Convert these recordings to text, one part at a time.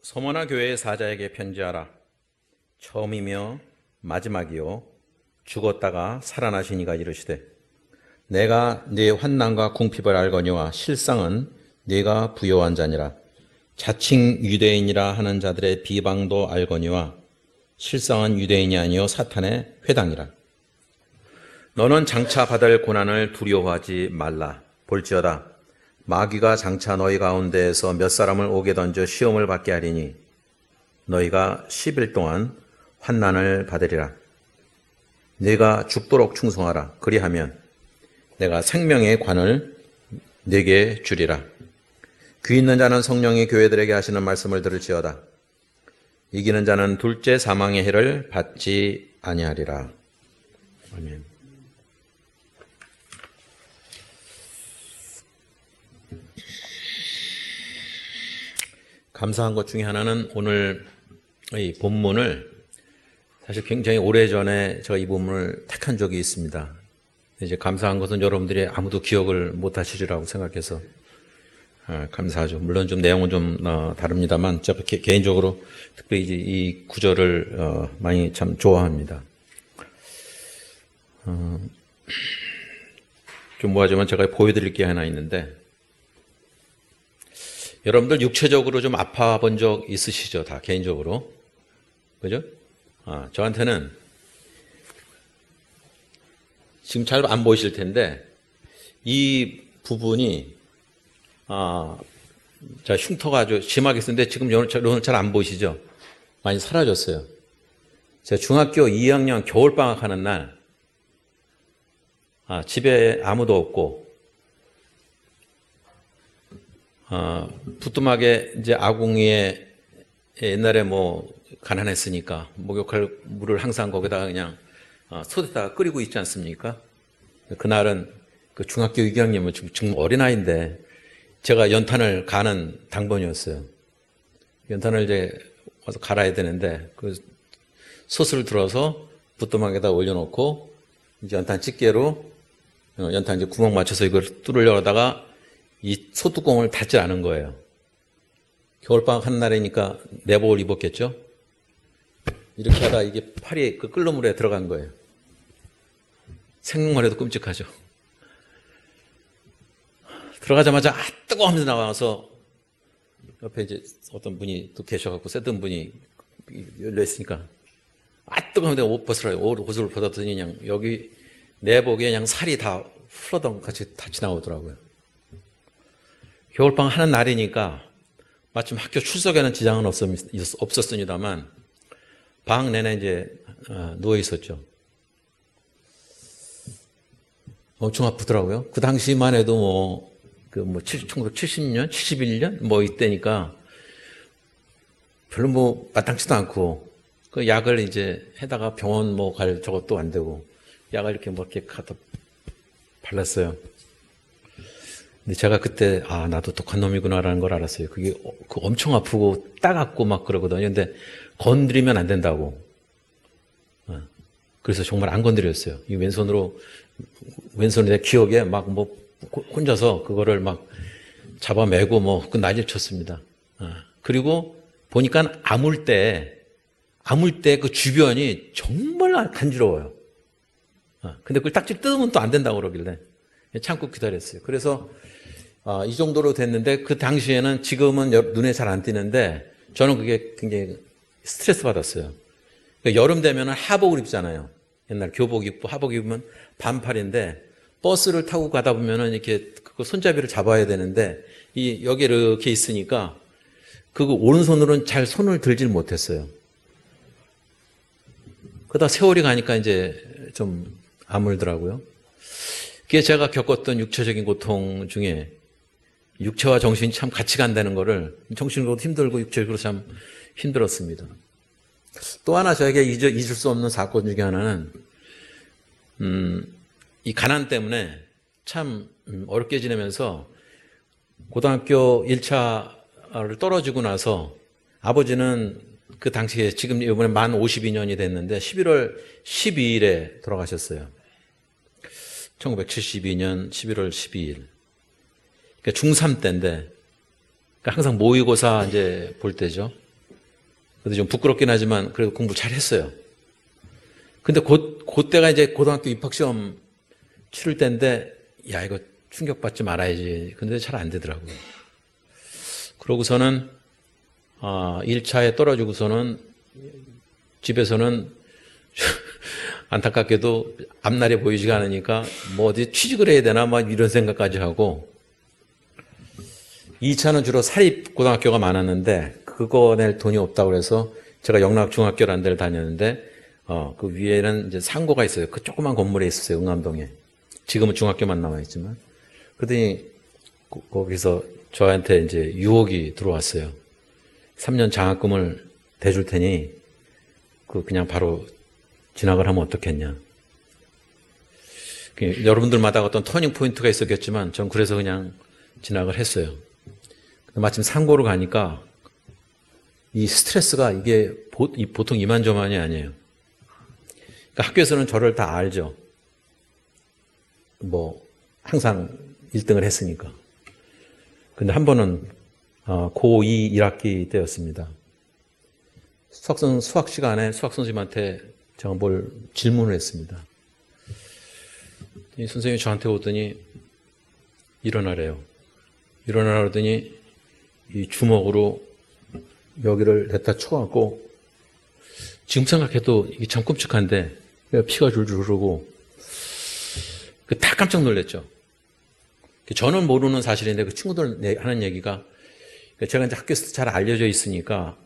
서머나 교회의 사자에게 편지하라. 처음이며 마지막이요 죽었다가 살아나시니가 이르시되 내가 네 환난과 궁핍을 알거니와 실상은 네가 부요한 자니라. 자칭 유대인이라 하는 자들의 비방도 알거니와 실상은 유대인이 아니요 사탄의 회당이라. 너는 장차 받을 고난을 두려워하지 말라. 볼지어다 마귀가 장차 너희 가운데에서 몇 사람을 옥에 던져 시험을 받게 하리니 너희가 10일 동안 환난을 받으리라. 네가 죽도록 충성하라. 그리하면 내가 생명의 관을 네게 주리라. 귀 있는 자는 성령이 교회들에게 하시는 말씀을 들을지어다. 이기는 자는 둘째 사망의 해를 받지 아니하리라. 아멘. 감사한 것 중에 하나는 오늘 이 본문을 사실 굉장히 오래전에 제가 이 본문을 택한 적이 있습니다. 이제 감사한 것은 여러분들이 아무도 기억을 못 하시리라고 생각해서 감사하죠. 물론 좀 내용은 좀 다릅니다만 제가 개인적으로 특별히 이제 이 구절을 많이 참 좋아합니다. 좀 뭐하지만 제가 보여드릴 게 하나 있는데 여러분들 육체적으로 좀 아파 본 적 있으시죠? 다 개인적으로. 그죠? 저한테는 지금 잘 안 보이실 텐데 이 부분이 자 흉터가 아주 심하게 쓰는데 지금 오늘 잘 안 보이시죠? 많이 사라졌어요. 제가 중학교 2학년 겨울방학 하는 날 집에 아무도 없고 부뚜막에 이제 아궁이에 옛날에 뭐 가난했으니까 목욕할 물을 항상 거기다가 그냥 솥에다가 끓이고 있지 않습니까? 그날은 그 중학교 2학년이면 지금 어린아이인데 제가 연탄을 가는 당번이었어요. 연탄을 이제 와서 갈아야 되는데 그 솥을 들어서 부뚜막에다 올려놓고 이제 연탄 집게로 연탄 이제 구멍 맞춰서 이걸 뚫으려고 하다가 이 소뚜껑을 닫지 않은 거예요. 겨울방학 한 날이니까 내복을 입었겠죠? 이렇게 하다 이게 팔이 그 끓는 물에 들어간 거예요. 생각만 해도 끔찍하죠. 들어가자마자 뜨거워 하면서 나와서 옆에 이제 어떤 분이 또 계셔갖고 세던 분이 열려있으니까 뜨거워 하면서 옷 벗으라고 옷을 벗었더니 그냥 여기 내복에 그냥 살이 다 풀어던 같이 나오더라고요. 겨울방학 하는 날이니까 마침 학교 출석에는 지장은 없었습니다만 방학 내내 이제 누워 있었죠. 엄청 아프더라고요. 그 당시만 해도 1970년, 71년 뭐 이때니까 별로 뭐 마땅치도 않고 그 약을 이제 해다가 병원 뭐 갈 저것도 안 되고 약을 이렇게 뭐 이렇게 갖다 발랐어요. 근데 제가 그때 나도 독한 놈이구나라는 걸 알았어요. 그게 엄청 아프고 따갑고 막 그러거든요. 근데 건드리면 안 된다고. 그래서 정말 안 건드렸어요. 이 왼손에 내 기억에 막 뭐 혼자서 그거를 막 잡아매고 뭐 그 난리를 쳤습니다. 그리고 보니까 아물 때 그 주변이 정말 간지러워요. 근데 그걸 딱지 뜯으면 또 안 된다고 그러길래 참고 기다렸어요. 그래서 이 정도로 됐는데 그 당시에는 지금은 눈에 잘 안 띄는데 저는 그게 굉장히 스트레스 받았어요. 그러니까 여름 되면 하복을 입잖아요. 옛날 교복 입고 하복 입으면 반팔인데 버스를 타고 가다 보면은 이렇게 그 손잡이를 잡아야 되는데 여기 이렇게 있으니까 그거 오른손으로는 잘 손을 들질 못했어요. 그러다 세월이 가니까 이제 좀 아물더라고요. 그게 제가 겪었던 육체적인 고통 중에 육체와 정신이 참 같이 간다는 거를 정신으로도 힘들고 육체적으로 참 힘들었습니다. 또 하나 저에게 잊을 수 없는 사건 중에 하나는 이 가난 때문에 참 어렵게 지내면서 고등학교 1차를 떨어지고 나서 아버지는 그 당시에 지금 이번에 만 52년이 됐는데 11월 12일에 돌아가셨어요. 1972년 11월 12일. 그러니까 중3 때인데, 그러니까 항상 모의고사 이제 볼 때죠. 그래도 좀 부끄럽긴 하지만 그래도 공부 잘 했어요. 근데 그때가 이제 고등학교 입학시험 치를 때인데, 야, 이거 충격받지 말아야지. 근데 잘 안 되더라고요. 그러고서는, 1차에 떨어지고서는 집에서는 안타깝게도 앞날이 보이지가 않으니까 뭐 어디 취직을 해야 되나 막 이런 생각까지 하고, 2차는 주로 사립고등학교가 많았는데 그거 낼 돈이 없다고 그래서 제가 영락중학교라는 데를 다녔는데 그 위에는 이제 상고가 있어요. 그 조그만 건물에 있었어요. 응암동에. 지금은 중학교만 남아 있지만. 그러더니 거기서 저한테 이제 유혹이 들어왔어요. 3년 장학금을 대줄 테니 그냥 바로 진학을 하면 어떻겠냐. 여러분들마다 어떤 터닝 포인트가 있었겠지만 전 그래서 그냥 진학을 했어요. 마침 상고로 가니까 이 스트레스가 이게 보통 이만저만이 아니에요. 그러니까 학교에서는 저를 다 알죠. 뭐 항상 1등을 했으니까. 근데 한 번은 고2 1학기 때였습니다. 수학 시간에 수학 선생님한테 제가 뭘 질문을 했습니다. 이 선생님이 저한테 오더니 일어나래요. 일어나라 그러더니 이 주먹으로 여기를 냈다 쳐갖고, 지금 생각해도 이게 참 끔찍한데 피가 줄줄 흐르고 다 깜짝 놀랐죠. 저는 모르는 사실인데 그 친구들 하는 얘기가, 제가 이제 학교에서 잘 알려져 있으니까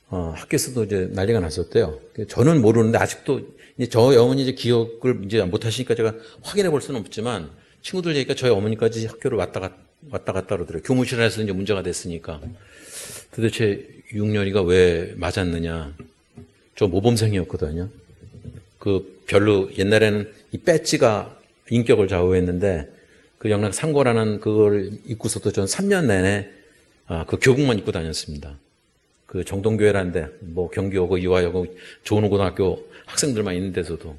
학교에서도 이제 난리가 났었대요. 저는 모르는데 아직도 이제 저희 어머니 이제 기억을 이제 못 하시니까 제가 확인해 볼 수는 없지만 친구들 얘기가 저희 어머니까지 학교를 왔다 갔다 그러더라고요. 교무실에서 이제 문제가 됐으니까. 도대체 6년이가 왜 맞았느냐. 저 모범생이었거든요. 별로 옛날에는 이 배지가 인격을 좌우했는데 그 영락 상고라는 그걸 입고서도 전 3년 내내 그 교복만 입고 다녔습니다. 그 정동교회라는데 뭐 경기여고, 이화여고, 좋은 고등학교 학생들만 있는 데서도.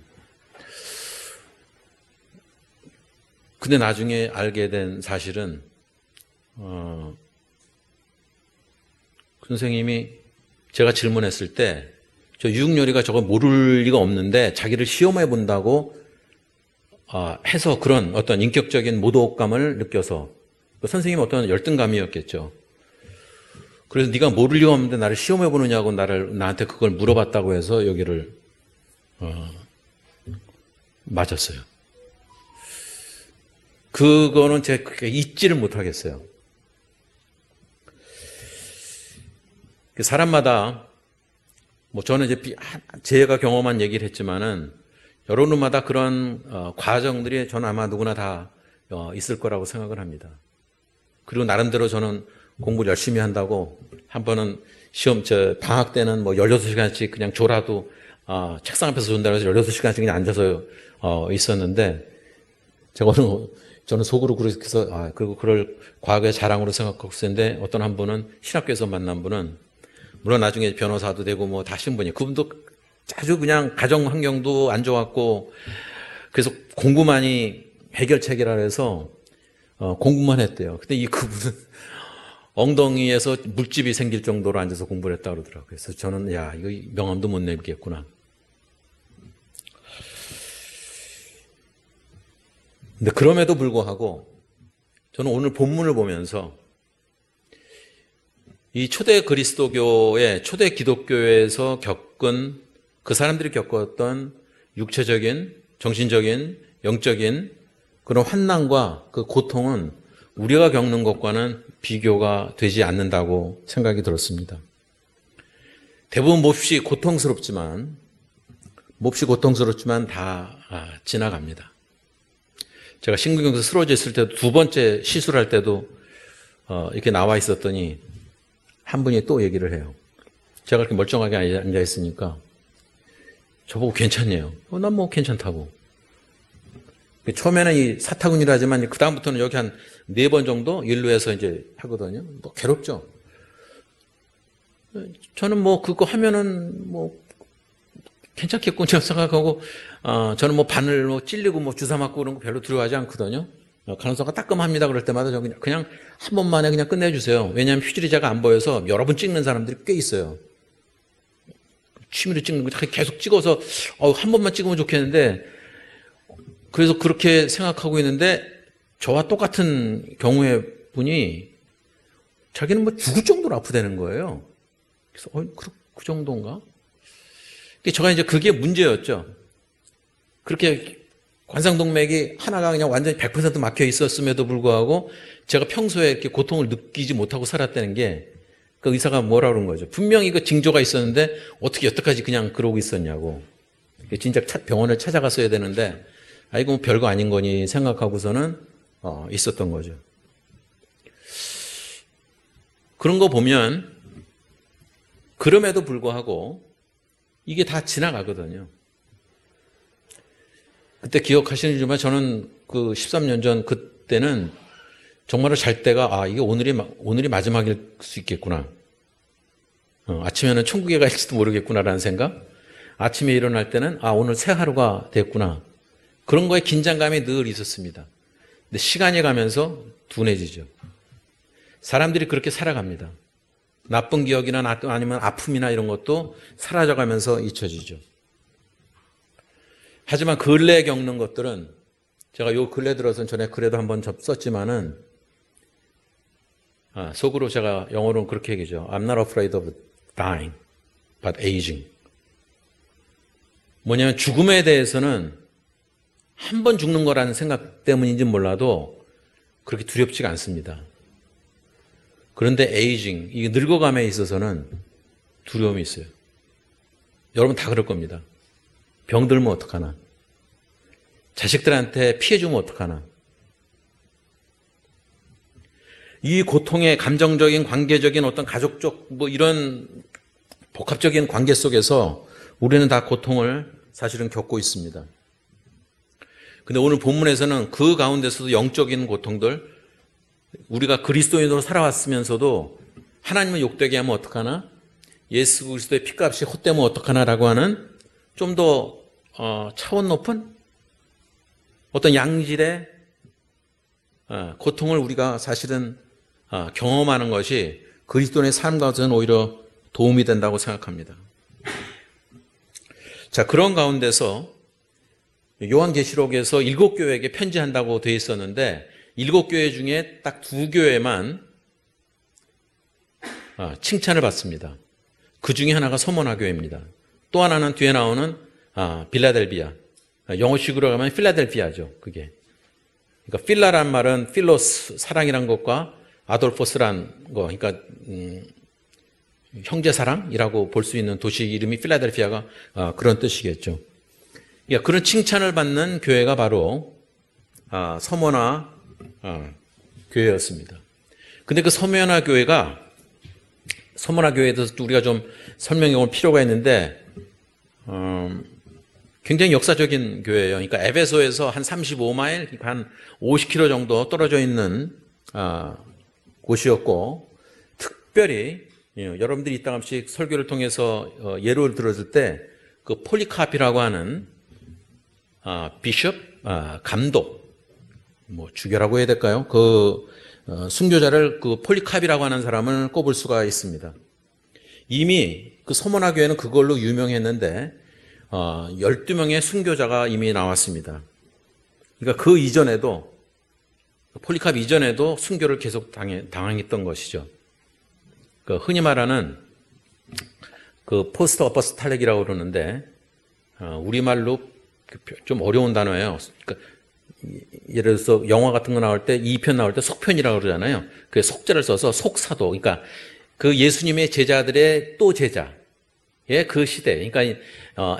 근데 나중에 알게 된 사실은 선생님이 제가 질문했을 때 저 유육열이가 저거 모를 리가 없는데 자기를 시험해 본다고 해서 그런 어떤 인격적인 모독감을 느껴서, 선생님은 어떤 열등감이었겠죠. 그래서 네가 모를 리가 없는데 나를 시험해 보느냐고 나한테 그걸 물어봤다고 해서 여기를 맞았어요. 그거는 제가 잊지를 못하겠어요. 사람마다 뭐 저는 이제 제가 경험한 얘기를 했지만은 여러분마다 그런 과정들이 저는 아마 누구나 다 있을 거라고 생각을 합니다. 그리고 나름대로 저는 공부를 열심히 한다고 한 번은 방학 때는 뭐 16시간씩 그냥 졸아도 책상 앞에서 존다고 해서 16시간씩 그냥 앉아서 있었는데 저는 속으로 그렇게 해서 그리고 그걸 과거의 자랑으로 생각하고 있었는데 어떤 한 분은 신학교에서 만난 분은 물론 나중에 변호사도 되고 뭐 다 신분이, 그분도 아주 그냥 가정 환경도 안 좋았고 그래서 공부만이 해결책이라 해서 공부만 했대요. 근데 그분은 엉덩이에서 물집이 생길 정도로 앉아서 공부를 했다고 그러더라고요. 그래서 저는 이거 명함도 못 내겠구나. 근데 그럼에도 불구하고 저는 오늘 본문을 보면서 이 초대 그리스도교의 초대 기독교에서 겪은 그 사람들이 겪었던 육체적인, 정신적인, 영적인 그런 환난과 그 고통은 우리가 겪는 것과는 비교가 되지 않는다고 생각이 들었습니다. 대부분 몹시 고통스럽지만 다 지나갑니다. 제가 신근경에서 쓰러져 있을 때도, 두 번째 시술할 때도 이렇게 나와 있었더니 한 분이 또 얘기를 해요. 제가 그렇게 멀쩡하게 앉아 있으니까 저보고 괜찮냐요. 난 뭐 괜찮다고. 처음에는 이 사타구니라지만 그 다음부터는 여기 한 4번 정도 일루에서 이제 하거든요. 뭐 괴롭죠. 저는 뭐 그거 하면은 뭐 괜찮겠군 생각하고 저는 뭐 바늘 뭐 찔리고 뭐 주사 맞고 그런 거 별로 두려워하지 않거든요. 간호사가 따끔합니다 그럴 때마다 저 그냥 한 번만에 그냥 끝내주세요. 왜냐하면 휴지리자가 안 보여서 여러 번 찍는 사람들이 꽤 있어요. 취미로 찍는 거 계속 찍어서 한 번만 찍으면 좋겠는데, 그래서 그렇게 생각하고 있는데 저와 똑같은 경우의 분이 자기는 뭐 죽을 정도로 아프다는 거예요. 그래서 그 정도인가? 제가 이제 그게 문제였죠. 그렇게 관상동맥이 하나가 그냥 완전히 100% 막혀 있었음에도 불구하고 제가 평소에 이렇게 고통을 느끼지 못하고 살았다는 게, 그 의사가 뭐라 그런 거죠. 분명히 그 징조가 있었는데 어떻게 여태까지 그냥 그러고 있었냐고. 진짜 병원을 찾아갔어야 되는데, 이거 뭐 별거 아닌 거니 생각하고서는 있었던 거죠. 그런 거 보면 그럼에도 불구하고 이게 다 지나가거든요. 그때 기억하시는지만 저는 그 13년 전 그때는 정말로 잘 때가 이게 오늘이 마지막일 수 있겠구나. 아침에는 천국에 갈지도 모르겠구나라는 생각. 아침에 일어날 때는 오늘 새 하루가 됐구나. 그런 거에 긴장감이 늘 있었습니다. 근데 시간이 가면서 둔해지죠. 사람들이 그렇게 살아갑니다. 나쁜 기억이나 아니면 아픔이나 이런 것도 사라져가면서 잊혀지죠. 하지만 근래에 겪는 것들은, 제가 요 근래 들어서는 전에 글에도 한번 썼지만은, 속으로 제가 영어로는 그렇게 얘기죠. I'm not afraid of dying, but aging. 뭐냐면 죽음에 대해서는 한 번 죽는 거라는 생각 때문인지 몰라도 그렇게 두렵지가 않습니다. 그런데 에이징, 이게 늙어감에 있어서는 두려움이 있어요. 여러분 다 그럴 겁니다. 병들면 어떡하나? 자식들한테 피해주면 어떡하나? 이 고통의 감정적인, 관계적인 어떤 가족적 이런 복합적인 관계 속에서 우리는 다 고통을 사실은 겪고 있습니다. 근데 오늘 본문에서는 그 가운데서도 영적인 고통들, 우리가 그리스도인으로 살아왔으면서도 하나님을 욕되게 하면 어떡하나? 예수 그리스도의 피값이 헛되면 어떡하나라고 하는 좀 더 차원 높은 어떤 양질의 고통을 우리가 사실은 경험하는 것이 그리스도인의 삶 가운데는 오히려 도움이 된다고 생각합니다. 자, 그런 가운데서 요한계시록에서 7교회에게 편지한다고 되어 있었는데 7교회 중에 딱 2교회만 칭찬을 받습니다. 그 중에 하나가 서머나 교회입니다. 또 하나는 뒤에 나오는 빌라델비아. 영어식으로 하면 필라델피아죠. 그게. 그러니까 필라란 말은 필로스, 사랑이란 것과 아돌포스란 거, 그러니까 형제사랑이라고 볼 수 있는 도시 이름이 필라델피아가 그런 뜻이겠죠. 그러니까 그런 칭찬을 받는 교회가 바로 서머나 교회였습니다. 근데 그 서머나 교회가, 서머나 교회에 대해서 우리가 좀 설명해 볼 필요가 있는데, 굉장히 역사적인 교회예요. 그러니까 에베소에서 한 35마일, 한 50km 정도 떨어져 있는 곳이었고, 특별히 여러분들이 이따 한씩 설교를 통해서 예를 들었을 때 그 폴리카피라고 하는 비숍, 감독, 주교라고 해야 될까요? 그 순교자를 그 폴리카피라고 하는 사람을 꼽을 수가 있습니다. 이미 그 서머나 교회는 그걸로 유명했는데 12명의 순교자가 이미 나왔습니다. 그러니까 그 이전에도, 폴리카피 이전에도 순교를 계속 당했던 것이죠. 그 흔히 말하는 그 포스트 어퍼스탈렉이라고 그러는데, 우리말로 좀 어려운 단어예요. 그러니까 예를 들어서 영화 같은 거 나올 때 2편 나올 때 속편이라고 그러잖아요. 그 속자를 써서 속사도, 그러니까 그 예수님의 제자들의 또 제자의 그 시대, 그러니까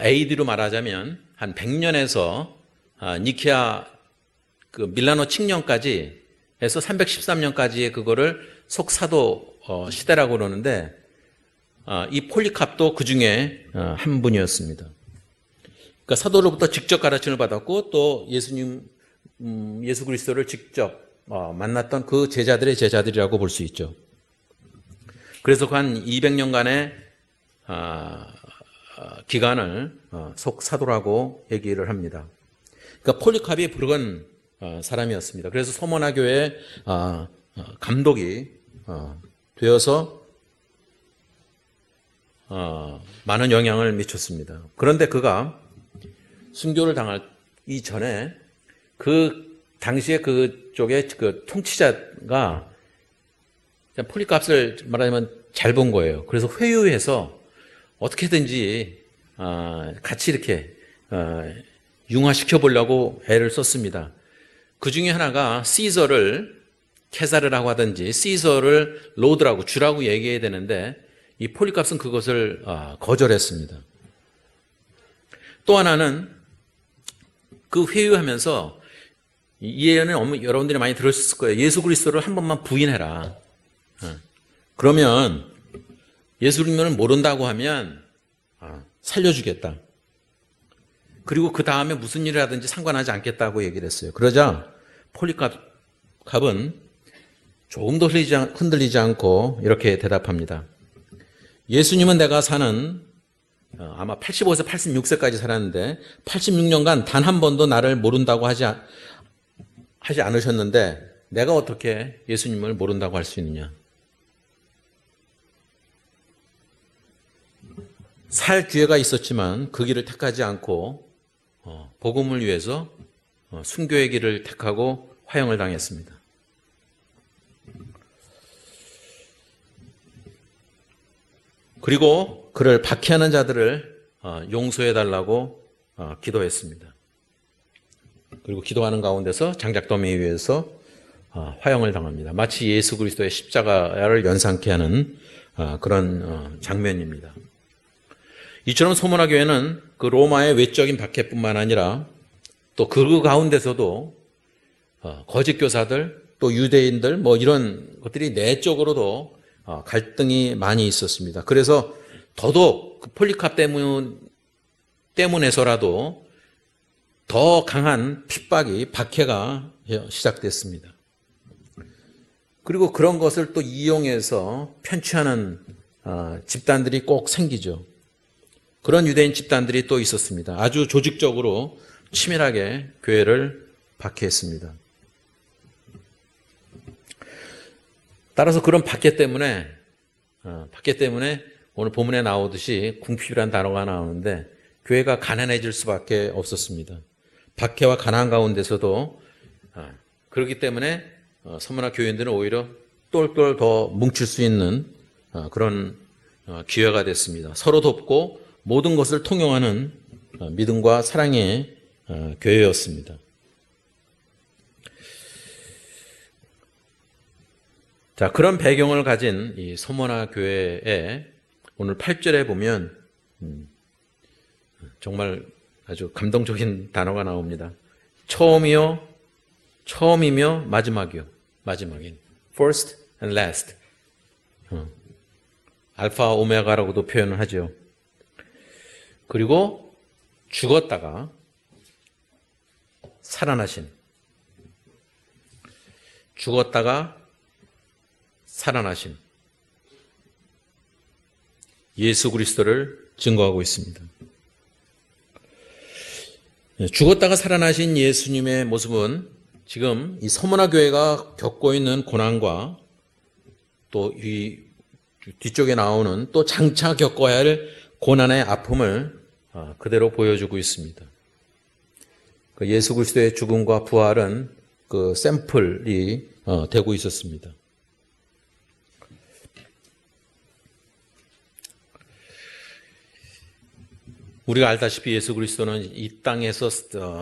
AD로 말하자면 한 100년에서 니케아 그 밀라노 칙령까지 해서 313년까지의 그거를 속사도 시대라고 그러는데, 이 폴리캅도 그 중에 한 분이었습니다. 그러니까 사도로부터 직접 가르침을 받았고, 또 예수 그리스도를 직접 만났던 그 제자들의 제자들이라고 볼 수 있죠. 그래서 그 한 200년간의 기간을 속사도라고 얘기를 합니다. 그러니까 폴리캅이 그런 사람이었습니다. 그래서 서머나 교회 감독이 되어서 많은 영향을 미쳤습니다. 그런데 그가 순교를 당할 이전에 그 당시에 그쪽에 그 통치자가 폴리캅스를 말하자면 잘 본 거예요. 그래서 회유해서 어떻게든지 같이 이렇게 융화시켜 보려고 애를 썼습니다. 그 중에 하나가 시저를 케사르라고 하든지 시저를 로드라고 주라고 얘기해야 되는데 이 폴리캅스는 그것을 거절했습니다. 또 하나는 그 회유하면서 이 예언은 여러분들이 많이 들으셨을 거예요. 예수 그리스도를 한 번만 부인해라. 그러면 예수님을 모른다고 하면 살려주겠다. 그리고 그 다음에 무슨 일을 하든지 상관하지 않겠다고 얘기를 했어요. 그러자 폴리캅은 조금도 흔들리지 않고 이렇게 대답합니다. 예수님은 내가 사는 아마 85세, 86세까지 살았는데 86년간 단 한 번도 나를 모른다고 하지 않으셨는데 내가 어떻게 예수님을 모른다고 할 수 있느냐. 살 기회가 있었지만 그 길을 택하지 않고 복음을 위해서 순교의 길을 택하고 화형을 당했습니다. 그리고 그를 박해하는 자들을 용서해달라고 기도했습니다. 그리고 기도하는 가운데서 장작더미 위에서 화형을 당합니다. 마치 예수 그리스도의 십자가를 연상케 하는 그런 장면입니다. 이처럼 소모나 교회는 그 로마의 외적인 박해뿐만 아니라 또 그 가운데서도 거짓 교사들 또 유대인들 뭐 이런 것들이 내적으로도 갈등이 많이 있었습니다. 그래서 더더욱 그 폴리캅 때문에서라도 더 강한 핍박이 박해가 시작됐습니다. 그리고 그런 것을 또 이용해서 편취하는 집단들이 꼭 생기죠. 그런 유대인 집단들이 또 있었습니다. 아주 조직적으로 치밀하게 교회를 박해했습니다. 따라서 그런 박해 때문에 오늘 본문에 나오듯이 궁핍이라는 단어가 나오는데 교회가 가난해질 수밖에 없었습니다. 박해와 가난 가운데서도 그렇기 때문에 서머나 교인들은 오히려 똘똘 더 뭉칠 수 있는 그런 기회가 됐습니다. 서로 돕고 모든 것을 통용하는 믿음과 사랑의 교회였습니다. 자, 그런 배경을 가진 이 서머나 교회에 오늘 8절에 보면 정말 아주 감동적인 단어가 나옵니다. 처음이며 마지막인 first and last. 알파 오메가라고도 표현을 하죠. 그리고 죽었다가 살아나신 예수 그리스도를 증거하고 있습니다. 죽었다가 살아나신 예수님의 모습은 지금 이 서머나 교회가 겪고 있는 고난과 또 이 뒤쪽에 나오는 또 장차 겪어야 할 고난의 아픔을 그대로 보여주고 있습니다. 그 예수 그리스도의 죽음과 부활은 그 샘플이 되고 있었습니다. 우리가 알다시피 예수 그리스도는 이 땅에서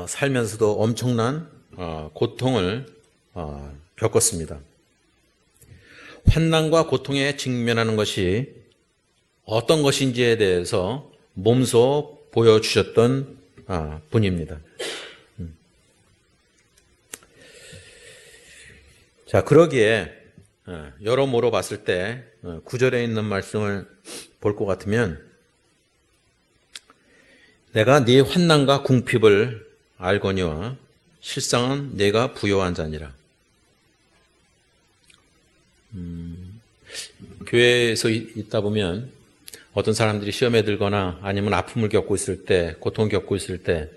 살면서도 엄청난 고통을 겪었습니다. 환난과 고통에 직면하는 것이 어떤 것인지에 대해서 몸소 보여주셨던 분입니다. 자, 그러기에 여러모로 봤을 때 9절에 있는 말씀을 볼 것 같으면 내가 네 환난과 궁핍을 알거니와 실상은 네가 부요한 자니라. 교회에서 있다 보면 어떤 사람들이 시험에 들거나 아니면 아픔을 겪고 있을 때, 고통을 겪고 있을 때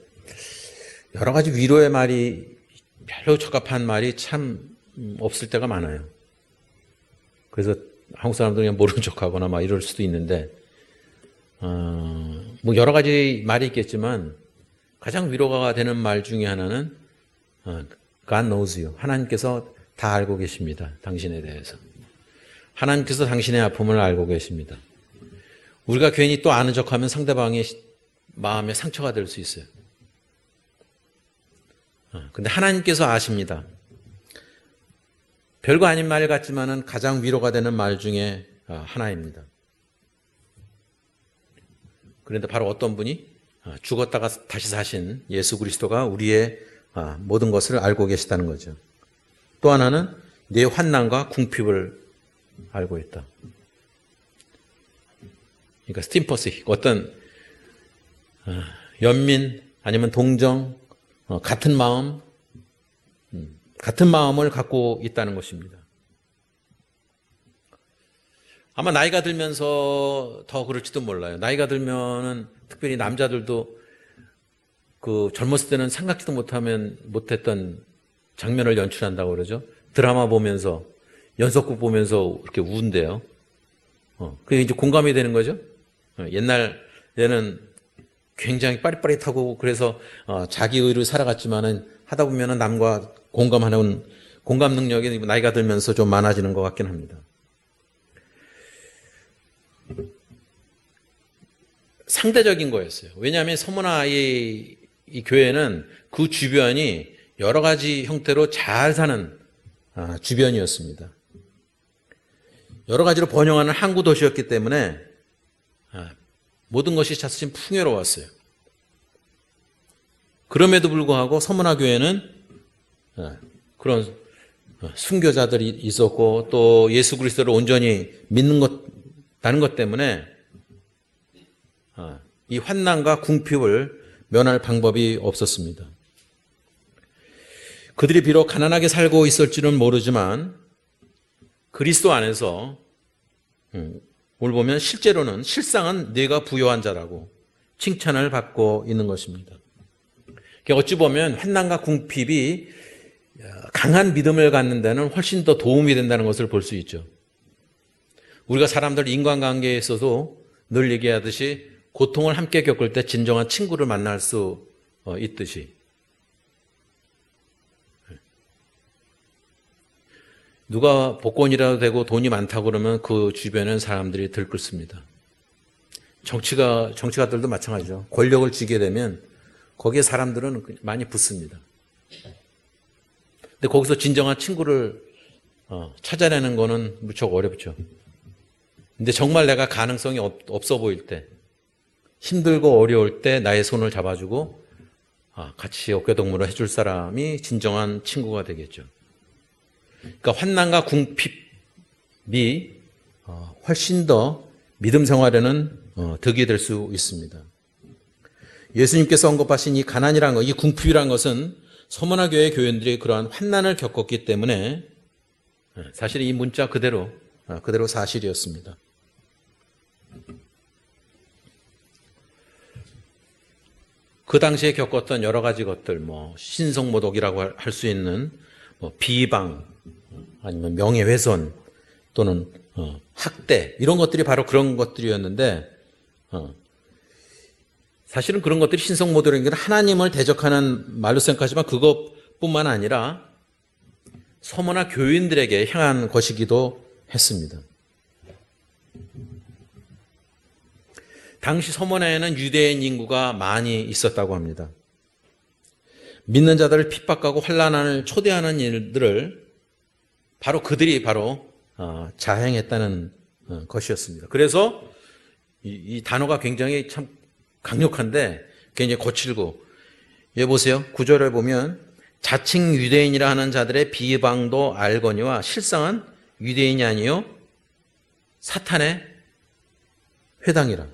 여러 가지 위로의 말이 별로 적합한 말이 참 없을 때가 많아요. 그래서 한국 사람들은 그냥 모른 척하거나 막 이럴 수도 있는데 뭐 여러 가지 말이 있겠지만 가장 위로가 되는 말 중에 하나는 God knows you. 하나님께서 다 알고 계십니다. 당신에 대해서. 하나님께서 당신의 아픔을 알고 계십니다. 우리가 괜히 또 아는 척하면 상대방의 마음에 상처가 될 수 있어요. 근데 하나님께서 아십니다. 별거 아닌 말 같지만은 가장 위로가 되는 말 중에 하나입니다. 그런데 바로 어떤 분이 죽었다가 다시 사신 예수 그리스도가 우리의 모든 것을 알고 계시다는 거죠. 또 하나는 내 환난과 궁핍을 알고 있다. 그러니까 스팀퍼시, 어떤 연민 아니면 동정, 같은 마음을 갖고 있다는 것입니다. 아마 나이가 들면서 더 그럴지도 몰라요. 나이가 들면은 특별히 남자들도 그 젊었을 때는 생각지도 못했던 장면을 연출한다고 그러죠. 드라마 보면서, 연속극 보면서 이렇게 우는데요. 그게 이제 공감이 되는 거죠. 옛날에는 굉장히 빠릿빠릿하고 그래서 자기 의로 살아갔지만은 하다 보면은 남과 공감하는 공감 능력이 나이가 들면서 좀 많아지는 것 같긴 합니다. 상대적인 거였어요. 왜냐하면 서문화 이 교회는 그 주변이 여러 가지 형태로 잘 사는 주변이었습니다. 여러 가지로 번영하는 항구 도시였기 때문에 모든 것이 사실 풍요로웠어요. 그럼에도 불구하고 서문화 교회는 그런 순교자들이 있었고 또 예수 그리스도를 온전히 믿는다는 것 때문에 이 환난과 궁핍을 면할 방법이 없었습니다. 그들이 비록 가난하게 살고 있을지는 모르지만 그리스도 안에서 오늘 보면 실상은 네가 부요한 자라고 칭찬을 받고 있는 것입니다. 어찌 보면 환난과 궁핍이 강한 믿음을 갖는 데는 훨씬 더 도움이 된다는 것을 볼 수 있죠. 우리가 사람들 인간관계에 있어서 늘 얘기하듯이 고통을 함께 겪을 때 진정한 친구를 만날 수 있듯이 누가 복권이라도 되고 돈이 많다고 그러면 그 주변엔 사람들이 들끓습니다. 정치가들도 마찬가지죠. 권력을 쥐게 되면 거기에 사람들은 많이 붙습니다. 근데 거기서 진정한 친구를 찾아내는 거는 무척 어렵죠. 근데 정말 내가 가능성이 없어 보일 때, 힘들고 어려울 때 나의 손을 잡아주고 같이 어깨동무를 해줄 사람이 진정한 친구가 되겠죠. 그러니까 환난과 궁핍이 훨씬 더 믿음 생활에는 득이 될 수 있습니다. 예수님께서 언급하신 이 가난이라는 것, 이 궁핍이라는 것은 서문화 교회 교인들이 그러한 환난을 겪었기 때문에 사실 이 문자 그대로 사실이었습니다. 그 당시에 겪었던 여러 가지 것들, 신성모독이라고 할 수 있는 비방, 아니면 명예훼손 또는 학대 이런 것들이 바로 그런 것들이었는데 사실은 그런 것들이 신성모독이라는 게 하나님을 대적하는 말로 생각하지만 그것뿐만 아니라 서문화 교인들에게 향한 것이기도 했습니다. 당시 서문화에는 유대인 인구가 많이 있었다고 합니다. 믿는 자들을 핍박하고 환난을 초대하는 일들을 그들이 자행했다는 것이었습니다. 그래서 이 단어가 굉장히 참 강력한데 굉장히 거칠고, 여기 보세요. 9절에 보면 자칭 유대인이라 하는 자들의 비방도 알거니와 실상은 유대인이 아니요 사탄의 회당이라.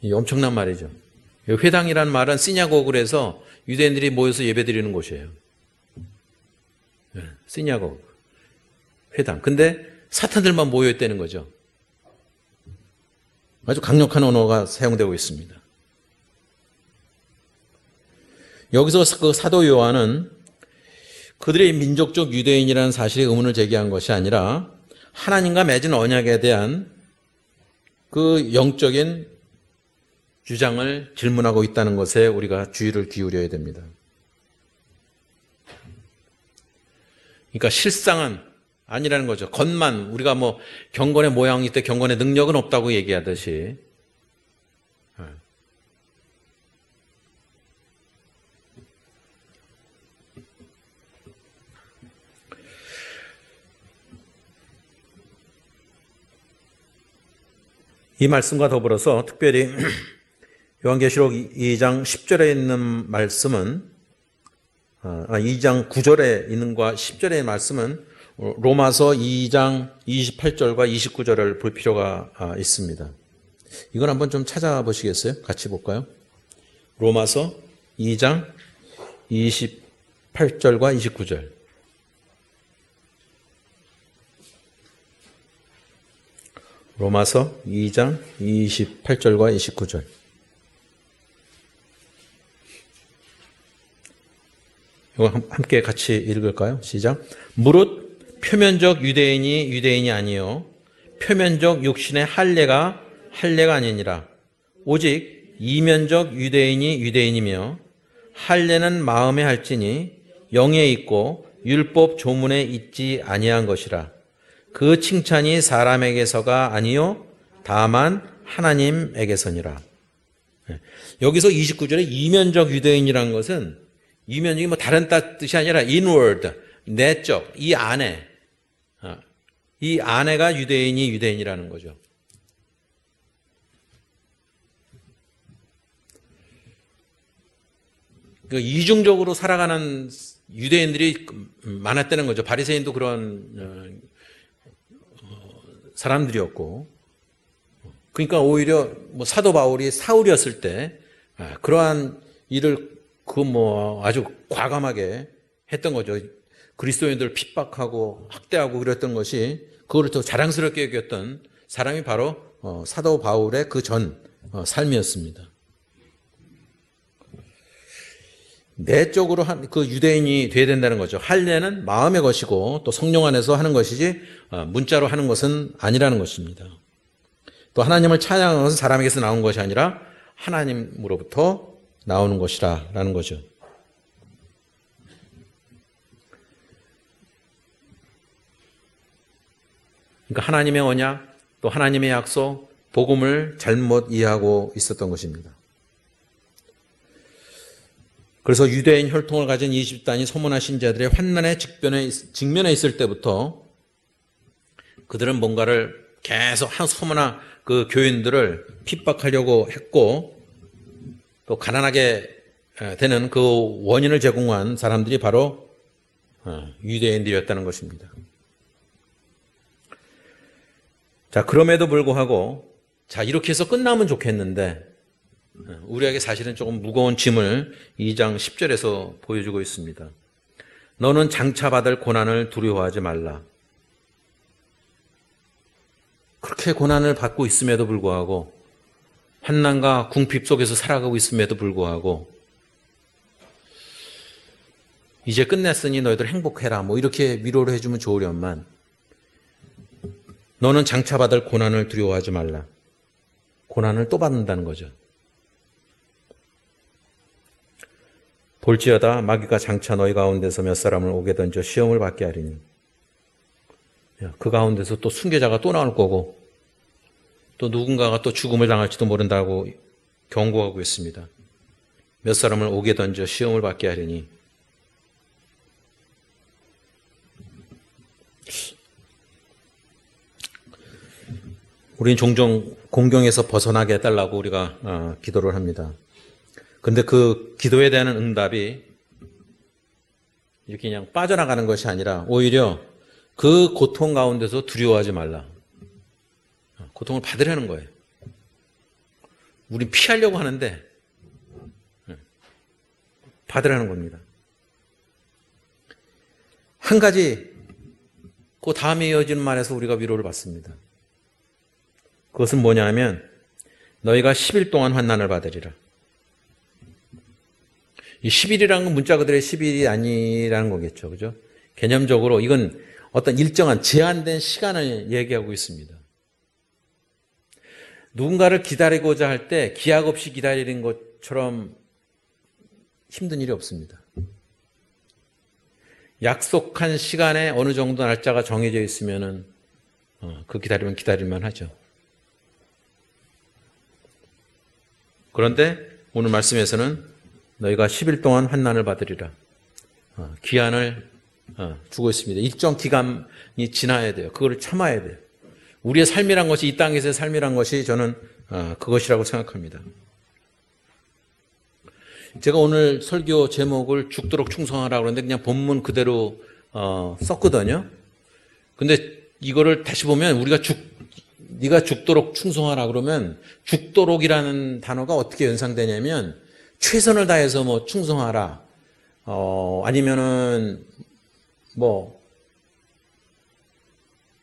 이 엄청난 말이죠. 회당이라는 말은 시냐고그를 해서 유대인들이 모여서 예배드리는 곳이에요. 시냐고그, 회당. 근데 사탄들만 모여있다는 거죠. 아주 강력한 언어가 사용되고 있습니다. 여기서 그 사도 요한은 그들의 민족적 유대인이라는 사실에 의문을 제기한 것이 아니라 하나님과 맺은 언약에 대한 그 영적인 주장을 질문하고 있다는 것에 우리가 주의를 기울여야 됩니다. 그러니까 실상은 아니라는 거죠. 겉만 우리가 뭐 경건의 모양이 있대 경건의 능력은 없다고 얘기하듯이 이 말씀과 더불어서 특별히 요한계시록 2장 10절에 있는 말씀은 2장 9절에 있는 것과 10절의 말씀은 로마서 2장 28절과 29절을 볼 필요가 있습니다. 이건 한번 좀 찾아보시겠어요? 같이 볼까요? 로마서 2장 28절과 29절. 로마서 2장 28절과 29절. 이거 함께 같이 읽을까요? 시작. 무릇 표면적 유대인이 유대인이 아니요 표면적 육신의 할례가 아니니라. 오직 이면적 유대인이 유대인이며 할례는 마음에 할지니 영에 있고 율법 조문에 있지 아니한 것이라. 그 칭찬이 사람에게서가 아니요 다만 하나님에게서니라. 여기서 29절에 이면적 유대인이라는 것은 이면적이 뭐 다른 뜻이 아니라 inward, 내적, 이 안에가 유대인이 유대인이라는 거죠. 그 이중적으로 살아가는 유대인들이 많았다는 거죠. 바리새인도 그런 사람들이었고, 그러니까 오히려 뭐 사도 바울이 사울이었을 때 그러한 일을 아주 과감하게 했던 거죠. 그리스도인들을 핍박하고 학대하고 그랬던 것이 그거를 더 자랑스럽게 여겼던 사람이 바로 사도 바울의 그 전 삶이었습니다. 내적으로 그 유대인이 돼야 된다는 거죠. 할례는 마음의 것이고 또 성령 안에서 하는 것이지 문자로 하는 것은 아니라는 것입니다. 또 하나님을 찬양하는 것은 사람에게서 나온 것이 아니라 하나님으로부터 나오는 것이라는 거죠. 그러니까 하나님의 언약, 또 하나님의 약속, 복음을 잘못 이해하고 있었던 것입니다. 그래서 유대인 혈통을 가진 이 집단이 소문난 신자들의 환난의 직면에 있을 때부터 그들은 뭔가를 계속 소문난 그 교인들을 핍박하려고 했고 또 가난하게 되는 그 원인을 제공한 사람들이 바로 유대인들이었다는 것입니다. 자, 그럼에도 불구하고 이렇게 해서 끝나면 좋겠는데 우리에게 사실은 조금 무거운 짐을 2장 10절에서 보여주고 있습니다. 너는 장차 받을 고난을 두려워하지 말라. 그렇게 고난을 받고 있음에도 불구하고 환난과 궁핍 속에서 살아가고 있음에도 불구하고 이제 끝냈으니 너희들 행복해라 뭐 이렇게 위로를 해주면 좋으련만 너는 장차 받을 고난을 두려워하지 말라. 고난을 또 받는다는 거죠. 볼지어다 마귀가 장차 너희 가운데서 몇 사람을 오게 던져 시험을 받게 하리니 그 가운데서 또 순교자가 또 나올 거고 또 누군가가 또 죽음을 당할지도 모른다고 경고하고 있습니다. 몇 사람을 오게 던져 시험을 받게 하리니 우린 종종 공경에서 벗어나게 해달라고 우리가 기도를 합니다. 근데 그 기도에 대한 응답이 이렇게 그냥 빠져나가는 것이 아니라 오히려 그 고통 가운데서 두려워하지 말라. 고통을 받으려는 거예요. 우린 피하려고 하는데 받으라는 겁니다. 한 가지 그 다음에 이어지는 말에서 우리가 위로를 받습니다. 그것은 뭐냐면 너희가 10일 동안 환난을 받으리라. 이 10일이라는 건 문자 그대로의 10일이 아니라는 거겠죠. 그죠? 개념적으로 이건 어떤 일정한 제한된 시간을 얘기하고 있습니다. 누군가를 기다리고자 할 때 기약 없이 기다리는 것처럼 힘든 일이 없습니다. 약속한 시간에 어느 정도 날짜가 정해져 있으면은 그 기다리면 기다릴만 하죠. 그런데 오늘 말씀에서는 너희가 10일 동안 환난을 받으리라. 기한을 주고 있습니다. 일정 기간이 지나야 돼요. 그거를 참아야 돼요. 우리의 삶이란 것이, 이 땅에서의 삶이란 것이 저는 그것이라고 생각합니다. 제가 오늘 설교 제목을 죽도록 충성하라고 그러는데 그냥 본문 그대로 썼거든요. 근데 이거를 다시 보면 우리가 네가 죽도록 충성하라 그러면 죽도록이라는 단어가 어떻게 연상되냐면 최선을 다해서 뭐 충성하라, 아니면은 뭐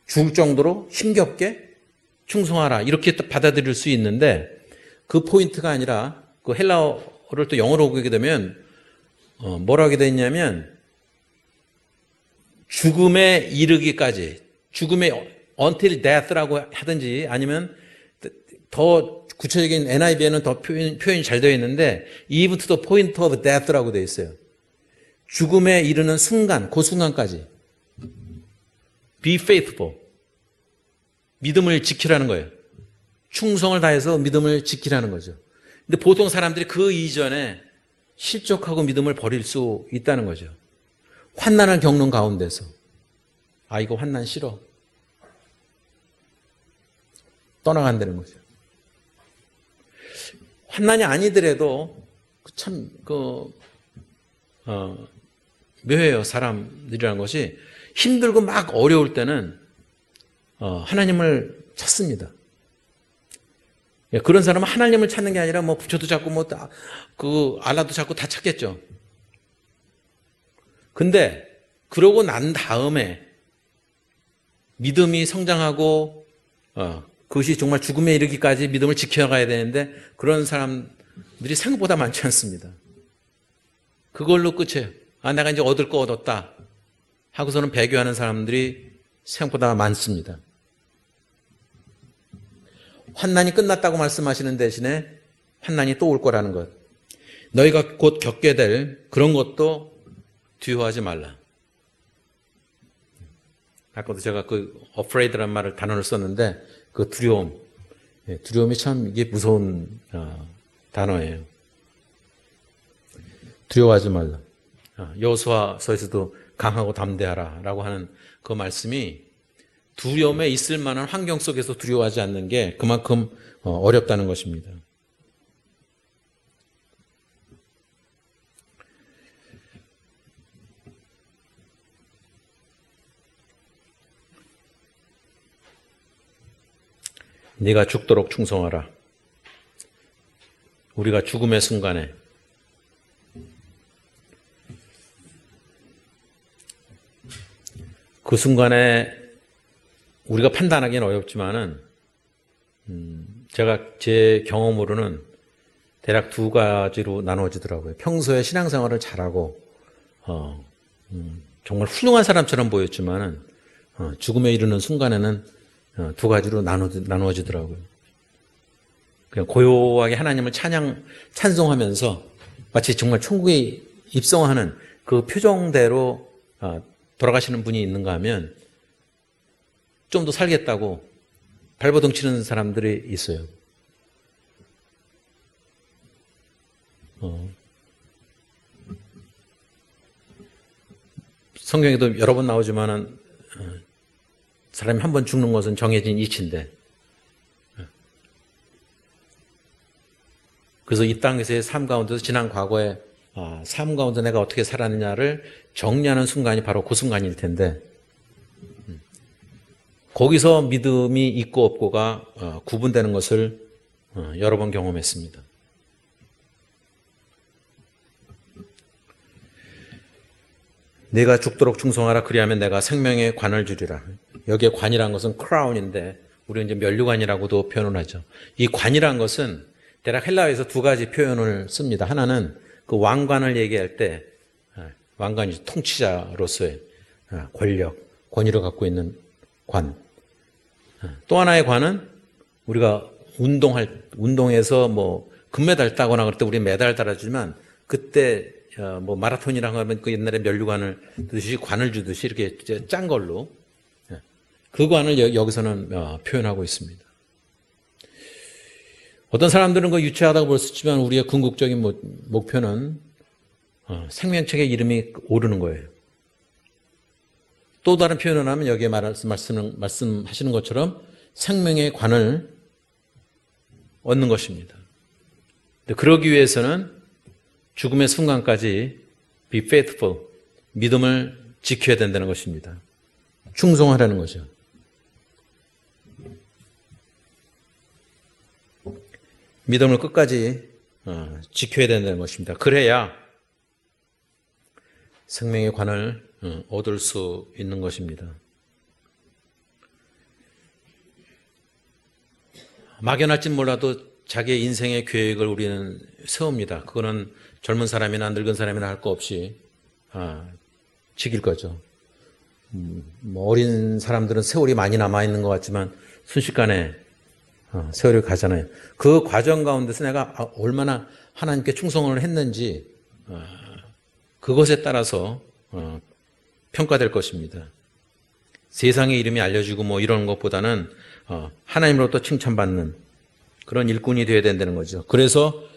죽을 정도로 힘겹게 충성하라 이렇게 또 받아들일 수 있는데 그 포인트가 아니라 그 헬라어를 또 영어로 보게 되면 뭐라고 하게 되냐면 죽음에 이르기까지, 죽음의 until death라고 하든지 아니면 더 구체적인 NIV에는 더 표현이 잘 되어 있는데 even to the point of death라고 되어 있어요. 죽음에 이르는 순간, 그 순간까지 be faithful, 믿음을 지키라는 거예요. 충성을 다해서 믿음을 지키라는 거죠. 근데 보통 사람들이 그 이전에 실족하고 믿음을 버릴 수 있다는 거죠. 환난을 겪는 가운데서 이거 환난 싫어, 떠나간다는 거죠. 환난이 아니더라도 참 묘해요. 사람들이라는 것이 힘들고 막 어려울 때는 하나님을 찾습니다. 그런 사람은 하나님을 찾는 게 아니라 뭐 부처도 찾고 뭐 알라도 찾고 다 찾겠죠. 근데 그러고 난 다음에 믿음이 성장하고 그것이 정말 죽음에 이르기까지 믿음을 지켜가야 되는데 그런 사람들이 생각보다 많지 않습니다. 그걸로 끝이에요. 내가 이제 얻을 거 얻었다 하고서는 배교하는 사람들이 생각보다 많습니다. 환난이 끝났다고 말씀하시는 대신에 환난이 또 올 거라는 것, 너희가 곧 겪게 될 그런 것도 두려워하지 말라. 아까도 제가 그 afraid라는 단어를 썼는데 그 두려움이 참 이게 무서운 단어예요. 두려워하지 말라. 여호수아서에서도 강하고 담대하라라고 하는 그 말씀이 두려움에 있을 만한 환경 속에서 두려워하지 않는 게 그만큼 어렵다는 것입니다. 네가 죽도록 충성하라. 우리가 죽음의 순간에 그 순간에 우리가 판단하기는 어렵지만은 제가 제 경험으로는 대략 두 가지로 나눠지더라고요. 평소에 신앙생활을 잘하고 정말 훌륭한 사람처럼 보였지만은 죽음에 이르는 순간에는 두 가지로 나누어지더라고요. 그냥 고요하게 하나님을 찬송하면서 마치 정말 천국에 입성하는 그 표정대로 돌아가시는 분이 있는가 하면 좀 더 살겠다고 발버둥 치는 사람들이 있어요. 성경에도 여러 번 나오지만은 사람이 한 번 죽는 것은 정해진 이치인데, 그래서 이 땅에서의 삶 가운데서 지난 과거의 삶 가운데 내가 어떻게 살았느냐를 정리하는 순간이 바로 그 순간일 텐데, 거기서 믿음이 있고 없고가 구분되는 것을 여러 번 경험했습니다. 내가 죽도록 충성하라. 그리하면 내가 생명의 관을 주리라. 여기에 관이라는 것은 크라운인데 우리는 이제 면류관이라고도 표현을 하죠. 이 관이라는 것은 대략 헬라어에서 두 가지 표현을 씁니다. 하나는 그 왕관을 얘기할 때 왕관이 통치자로서의 권력, 권위를 갖고 있는 관. 또 하나의 관은 우리가 운동에서 뭐 금메달 따거나 그럴 때 우리 메달 달아주지만 그때 뭐 마라톤이라고 하면 그 옛날에 면류관을 주듯이 관을 주듯이 이렇게 짠 걸로 그 관을 여기서는 표현하고 있습니다. 어떤 사람들은 그 유치하다고 볼 수 있지만 우리의 궁극적인 목표는 생명책의 이름이 오르는 거예요. 또 다른 표현을 하면 여기에 말씀하시는 것처럼 생명의 관을 얻는 것입니다. 그러기 위해서는 죽음의 순간까지 be faithful, 믿음을 지켜야 된다는 것입니다. 충성하라는 거죠. 믿음을 끝까지 지켜야 된다는 것입니다. 그래야 생명의 관을 얻을 수 있는 것입니다. 막연할진 몰라도 자기의 인생의 계획을 우리는 세웁니다. 그거는 젊은 사람이나 늙은 사람이나 할 거 없이 지킬 거죠. 뭐 어린 사람들은 세월이 많이 남아있는 것 같지만 순식간에 세월이 가잖아요. 그 과정 가운데서 내가 얼마나 하나님께 충성을 했는지 그것에 따라서 평가될 것입니다. 세상의 이름이 알려지고 뭐 이런 것보다는 하나님으로부터 칭찬받는 그런 일꾼이 되어야 된다는 거죠. 그래서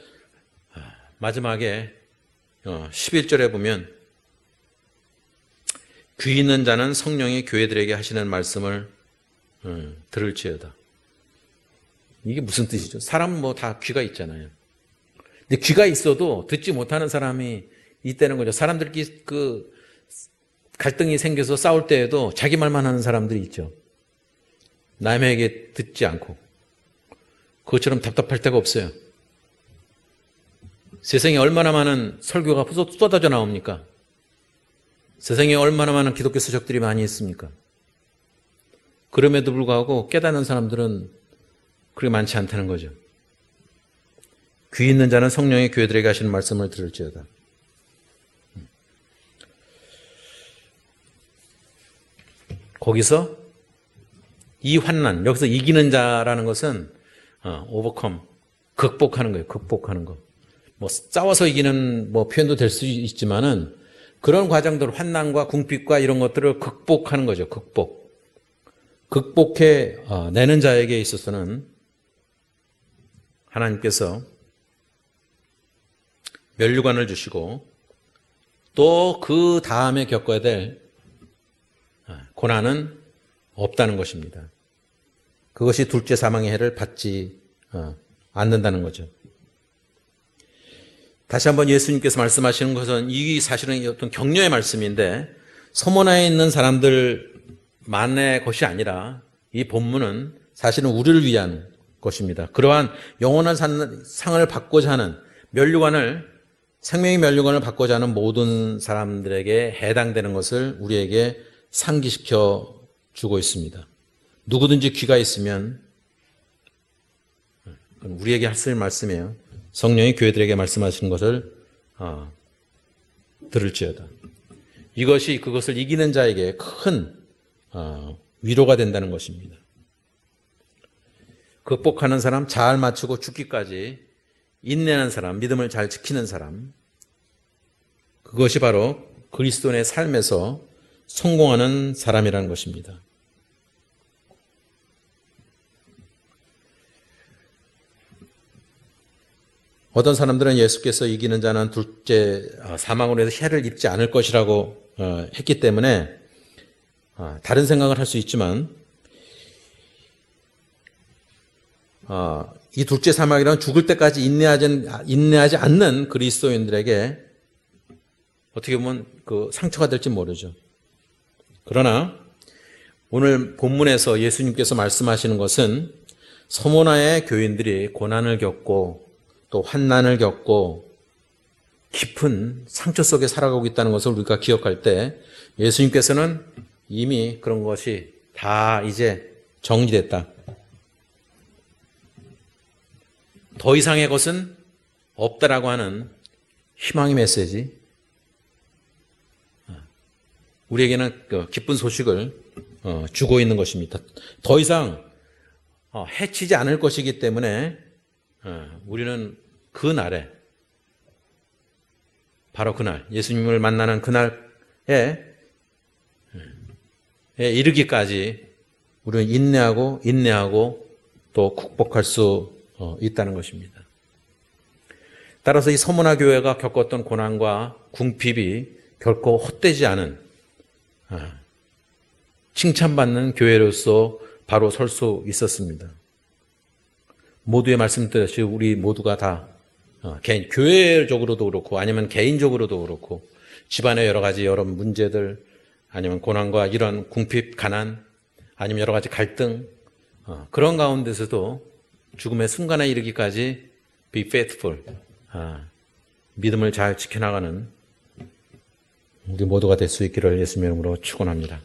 마지막에 11절에 보면 귀 있는 자는 성령이 교회들에게 하시는 말씀을 들을지어다. 이게 무슨 뜻이죠? 사람은 뭐 다 귀가 있잖아요. 근데 귀가 있어도 듣지 못하는 사람이 있다는 거죠. 사람들끼리 그 갈등이 생겨서 싸울 때에도 자기 말만 하는 사람들이 있죠. 남에게 듣지 않고. 그것처럼 답답할 데가 없어요. 세상에 얼마나 많은 설교가 쏟아져 나옵니까? 세상에 얼마나 많은 기독교 서적들이 많이 있습니까? 그럼에도 불구하고 깨닫는 사람들은 그렇게 많지 않다는 거죠. 귀 있는 자는 성령의 교회들에게 하시는 말씀을 들을지어다. 거기서 이 환난, 여기서 이기는 자라는 것은 overcome, 극복하는 거예요. 극복하는 거. 뭐 싸워서 이기는 뭐 표현도 될 수 있지만은 그런 과정들, 환난과 궁핍과 이런 것들을 극복하는 거죠. 극복해 내는 자에게 있어서는 하나님께서 면류관을 주시고 또 그 다음에 겪어야 될 고난은 없다는 것입니다. 그것이 둘째 사망의 해를 받지 않는다는 거죠. 다시 한번 예수님께서 말씀하시는 것은 이 사실은 어떤 격려의 말씀인데 서머나에 있는 사람들만의 것이 아니라 이 본문은 사실은 우리를 위한 것입니다. 그러한 영원한 상을 받고자 하는 생명의 면류관을 받고자 하는 모든 사람들에게 해당되는 것을 우리에게 상기시켜 주고 있습니다. 누구든지 귀가 있으면 우리에게 하실 말씀이에요. 성령이 교회들에게 말씀하시는 것을 들을지어다. 이것이 그것을 이기는 자에게 큰 위로가 된다는 것입니다. 극복하는 사람, 잘 맞추고 죽기까지 인내하는 사람, 믿음을 잘 지키는 사람, 그것이 바로 그리스도인의 삶에서 성공하는 사람이라는 것입니다. 어떤 사람들은 예수께서 이기는 자는 둘째 사망으로 해서 해를 입지 않을 것이라고 했기 때문에 다른 생각을 할 수 있지만 이 둘째 사망이란 죽을 때까지 인내하지 않는 그리스도인들에게 어떻게 보면 그 상처가 될지 모르죠. 그러나 오늘 본문에서 예수님께서 말씀하시는 것은 서모나의 교인들이 고난을 겪고 또 환난을 겪고 깊은 상처 속에 살아가고 있다는 것을 우리가 기억할 때 예수님께서는 이미 그런 것이 다 이제 정리됐다. 더 이상의 것은 없다라고 하는 희망의 메시지. 우리에게는 그 기쁜 소식을 주고 있는 것입니다. 더 이상 해치지 않을 것이기 때문에 우리는 그 날에, 바로 그날, 예수님을 만나는 그날에 이르기까지 우리는 인내하고 또 극복할 수 있다는 것입니다. 따라서 이 서문화 교회가 겪었던 고난과 궁핍이 결코 헛되지 않은 칭찬받는 교회로서 바로 설 수 있었습니다. 모두의 말씀드렸듯이 우리 모두가 다 교회적으로도 그렇고 아니면 개인적으로도 그렇고 집안의 여러 문제들 아니면 고난과 이런 궁핍, 가난 아니면 여러 가지 갈등 그런 가운데서도 죽음의 순간에 이르기까지 be faithful 믿음을 잘 지켜나가는 우리 모두가 될 수 있기를 예수님의 이름으로 축원합니다.